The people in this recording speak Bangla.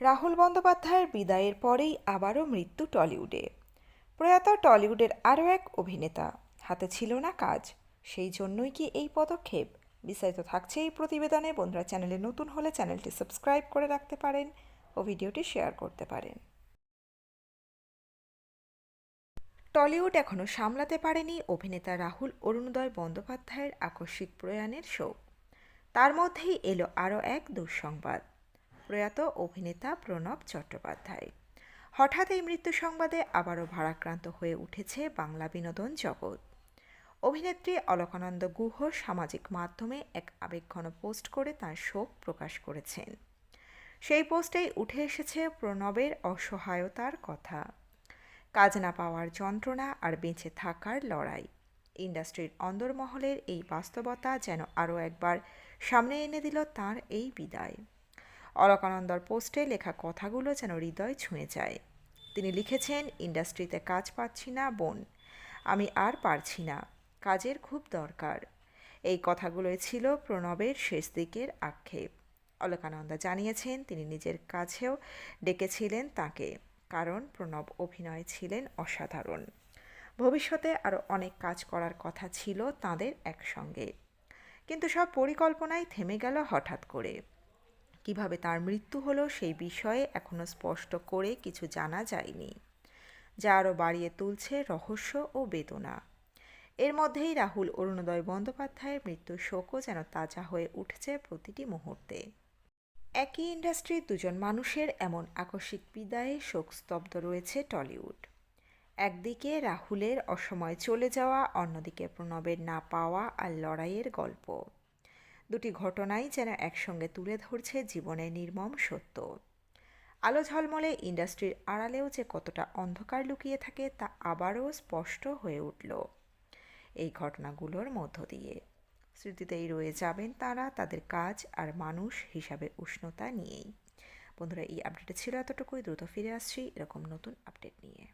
রাহুল বন্দ্যোপাধ্যায়ের বিদায়ের পরেই আবারও মৃত্যু টলিউডে। প্রয়াত টলিউডের আরও এক অভিনেতা, হাতে ছিল না কাজ, সেই জন্যই কি এই পদক্ষেপ? বিস্তারিত থাকছে এই প্রতিবেদনে। বন্ধুরা, চ্যানেলে নতুন হলে চ্যানেলটি সাবস্ক্রাইব করে রাখতে পারেন ও ভিডিওটি শেয়ার করতে পারেন। টলিউড এখনও সামলাতে পারেনি অভিনেতা রাহুল অরুণোদয় বন্দ্যোপাধ্যায়ের আকস্মিক প্রয়াণের শোক। তার মধ্যেই এলো আরও এক দুঃসংবাদ, প্রয়াত অভিনেতা প্রণব চট্টোপাধ্যায়। হঠাৎ এই মৃত্যু সংবাদে আবারও ভারাক্রান্ত হয়ে উঠেছে বাংলা বিনোদন জগৎ। অভিনেত্রী অলকানন্দ গুহ সামাজিক মাধ্যমে এক আবেগঘন পোস্ট করে তার শোক প্রকাশ করেছেন। সেই পোস্টেই উঠে এসেছে প্রণবের অসহায়তার কথা, কাজ না পাওয়ার যন্ত্রণা আর বেঁচে থাকার লড়াই। ইন্ডাস্ট্রির অন্দরমহলের এই বাস্তবতা যেন আরও একবার সামনে এনে দিল তার এই বিদায়। অলকানন্দর পোস্টে লেখা কথাগুলো যেন হৃদয় ছুঁয়ে যায়। তিনি লিখেছেন, ইন্ডাস্ট্রিতে কাজ পাচ্ছি না বোন, আমি আর পারছি না, কাজের খুব দরকার। এই কথাগুলোই ছিল প্রণবের শেষ দিকের আক্ষেপ। অলকানন্দা জানিয়েছেন, তিনি নিজের কাছেও ডেকেছিলেন তাকে, কারণ প্রণব অভিনয়ে ছিলেন অসাধারণ। ভবিষ্যতে আরও অনেক কাজ করার কথা ছিল তাঁদের একসঙ্গে, কিন্তু সব পরিকল্পনাই থেমে গেল হঠাৎ করে। কিভাবে তার মৃত্যু হলো সেই বিষয়ে এখনও স্পষ্ট করে কিছু জানা যায়নি, যা আরও বাড়িয়ে তুলছে রহস্য ও বেদনা। এর মধ্যেই রাহুল অরুণোদয় বন্দ্যোপাধ্যায়ের মৃত্যুর শোকও যেন তাজা হয়ে উঠছে প্রতিটি মুহূর্তে। একই ইন্ডাস্ট্রির দুজন মানুষের এমন আকস্মিক বিদায়ে শোকস্তব্ধ রয়েছে টলিউড। একদিকে রাহুলের অসময়ে চলে যাওয়া, অন্যদিকে প্রণবের না পাওয়া আর লড়াইয়ের গল্প। দুটি ঘটনাই যেন একসঙ্গে তুলে ধরছে জীবনের নির্মম সত্য। আলো ঝলমলে ইন্ডাস্ট্রির আড়ালেও যে কতটা অন্ধকার লুকিয়ে থাকে তা আবারও স্পষ্ট হয়ে উঠল এই ঘটনাগুলোর মধ্য দিয়ে। স্মৃতিতেই রয়ে যাবেন তারা তাদের কাজ আর মানুষ হিসাবে উষ্ণতা নিয়েই। বন্ধুরা, এই আপডেটে ছিল এতটুকুই। দ্রুত ফিরে আসছি এরকম নতুন আপডেট নিয়ে।